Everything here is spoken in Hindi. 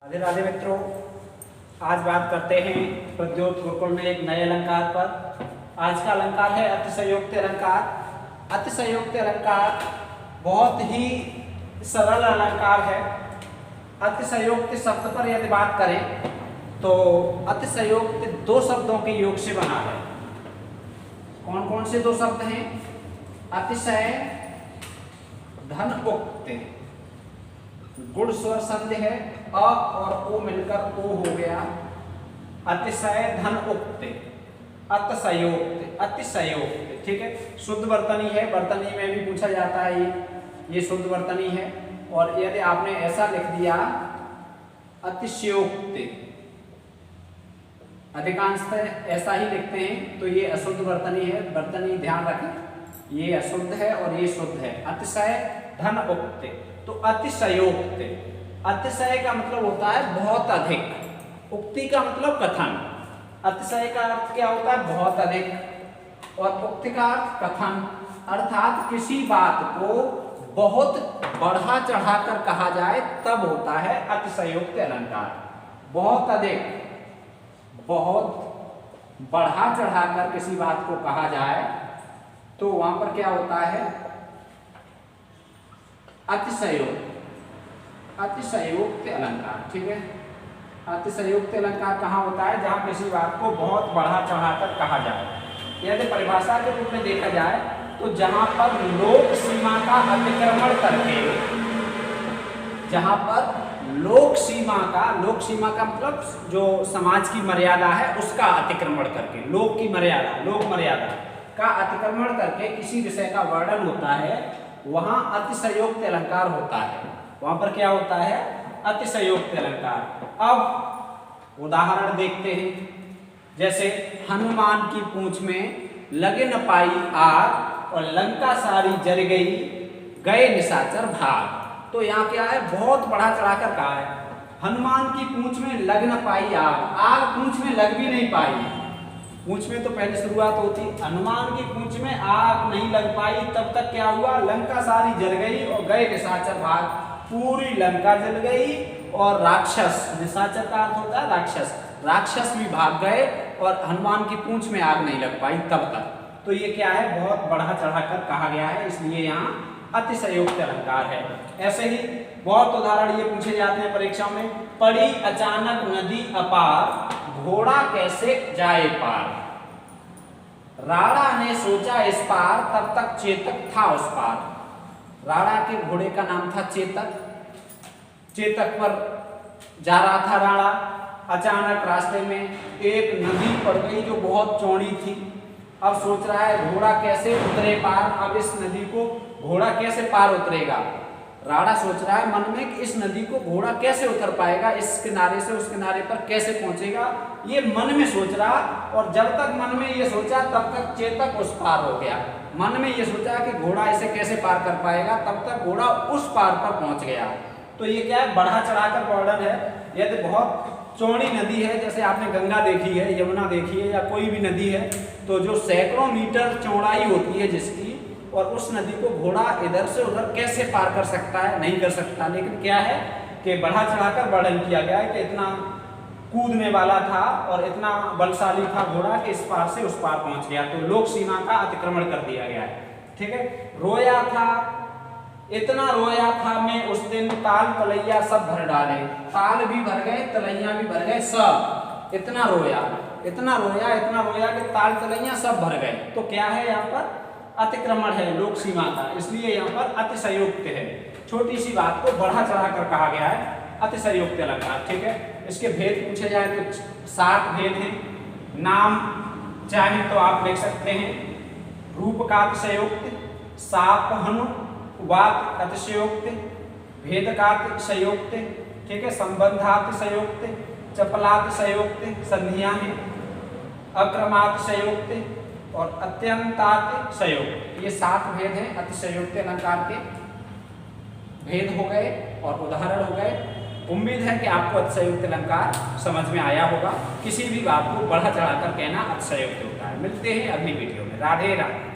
राधे राधे मित्रों, आज बात करते हैं प्रद्योत गुरुकुल में एक नए अलंकार पर। आज का अलंकार है अतिशयोक्ति अलंकार। अतिशयोक्ति अलंकार बहुत ही सरल अलंकार है। अतिशयोक्ति शब्द पर यदि बात करें तो अतिशयोक्ति दो शब्दों के योग से बना है। कौन कौन से दो शब्द हैं? अतिशय, धन उक्ति। गुण स्वर संधि है, अ और ओ मिलकर ओ हो गया। अतिशय, धन उक्ति, अतिशयोक्ति, अतिशयोक्ति। ठीक है, शुद्ध वर्तनी है। वर्तनी में भी पूछा जाता है, ये शुद्ध वर्तनी है। और यदि आपने ऐसा लिख दिया अतिशयोक्ति, अधिकांशतः ऐसा ही लिखते हैं, तो ये अशुद्ध वर्तनी है। वर्तनी ध्यान रखें, ये अशुद्ध है और ये शुद्ध है। अतिशय, धन उक्ति। तो अतिशयोक्ति, अतिशय का मतलब होता है बहुत अधिक, उक्ति का मतलब कथन। अतिशय का अर्थ क्या होता है? बहुत अधिक। और उक्ति का अर्थ कथन, अर्थात किसी बात को बहुत बढ़ा चढ़ाकर कहा जाए तब होता है अतिशयोक्ति अलंकार। बहुत अधिक, बहुत बढ़ा चढ़ाकर किसी बात को कहा जाए तो वहां पर क्या होता है? अतिशयोक्ति, अतिशयोक्ति अलंकार। ठीक है, अतिशयोक्ति अलंकार कहाँ होता है? जहां किसी बात को बहुत बढ़ा चढ़ाकर कहा जाए। यदि परिभाषा के रूप में देखा जाए तो जहां पर लोक सीमा का अतिक्रमण करके, जहां पर लोक सीमा का मतलब जो समाज की मर्यादा है उसका अतिक्रमण करके, लोक की मर्यादा, लोक मर्यादा का अतिक्रमण करके किसी विषय का वर्णन होता है, वहां अतिशयोक्ति अलंकार होता है। वहां पर क्या होता है? अतिशयोक्ति अलंकार। अब उदाहरण देखते हैं, जैसे हनुमान की पूंछ में लगे न पाई आग और लंका सारी जल गई, गए निशाचर भाग। तो यहाँ क्या है? बहुत बढ़ा चढ़ाकर कहा है। हनुमान की पूंछ में लग न पाई आग, आग पूंछ में लग भी नहीं पाई। पूंछ में तो पहले शुरुआत होती, हनुमान की पूंछ में आग नहीं लग पाई, तब तक क्या हुआ? लंका सारी जल गई और गए निशाचर भाग। पूरी लंका जल गई और राक्षस, निशाचर का अर्थ होता है राक्षस, राक्षस भी भाग गए और हनुमान की पूंछ में आग नहीं लग पाई तब तक। तो ये क्या है? बहुत बढ़ा चढ़ाकर कहा गया है, इसलिए यहाँ अतिशयोक्ति अलंकार है। ऐसे ही बहुत उदाहरण ये पूछे जाते हैं परीक्षा में। पड़ी अचानक नदी अपार, घोड़ा कैसे जाए पार। राणा ने सोचा इस पार, तब तक चेतक था उस पार। राणा के घोड़े का नाम था चेतक। चेतक पर जा रहा था राणा, अचानक रास्ते में एक नदी पड़ गई जो बहुत चौड़ी थी। अब सोच रहा है घोड़ा कैसे उतरे पार, अब इस नदी को घोड़ा कैसे पार उतरेगा। राणा सोच रहा है मन में कि इस नदी को घोड़ा कैसे उतर पाएगा, इस किनारे से उस किनारे पर कैसे पहुंचेगा, ये मन में सोच रहा। और जब तक मन में ये सोचा तब तक चेतक उस पार हो गया। मन में ये सोचा कि घोड़ा इसे कैसे पार कर पाएगा, तब तक घोड़ा उस पार पर पहुंच गया। तो ये क्या है? बढ़ा चढ़ाकर वर्णन है। यदि बहुत चौड़ी नदी है, जैसे आपने गंगा देखी है, यमुना देखी है, या कोई भी नदी है, तो जो सैकड़ों मीटर चौड़ाई होती है जिसकी, और उस नदी को घोड़ा इधर से उधर कैसे पार कर सकता है? नहीं कर सकता। लेकिन क्या है कि बढ़ा चढ़ाकर वर्णन किया गया है कि इतना कूदने वाला था और इतना बलशाली था घोड़ा कि इस पार से उस पार पहुंच गया। तो लोक सीमा का अतिक्रमण कर दिया गया है। ठीक है, रोया था, इतना रोया था मैं उस दिन, ताल तलैया सब भर डाले। ताल भी भर गए, तलैया भी भर गए, सब। इतना रोया, इतना रोया, इतना रोया कि ताल तलैया सब भर गए। तो क्या है? यहाँ पर अतिक्रमण है लोक सीमा का, इसलिए यहाँ पर अतिशयोक्ति है। छोटी सी बात को बढ़ा चढ़ाकर कहा गया है, अतिशयोक्ति अलंकार। ठीक है, इसके भेद पूछे जाए तो 7 भेद हैं। नाम चाहे तो आप लिख सकते हैं। रूप का अतिशयोक्ति, साप हनु वात अतिशयोक्ति, भेद का अतिशयोक्ति। ठीक है, संबंधातिशयोक्ति, चपलातिशयोक्ति, संधियां हैं, अक्रमातिशयोक्ति और अत्यंतातिशयोक्ति। ये 7 भेद हैं अतिशयोक्ति अलंकार के। भेद हो गए और उदाहरण हो गए। उम्मीद है कि आपको अतिशयोक्ति अलंकार समझ में आया होगा। किसी भी बात को बढ़ा चढ़ाकर कहना अतिशयोक्ति होता है। मिलते हैं अगली वीडियो में। राधे राधे।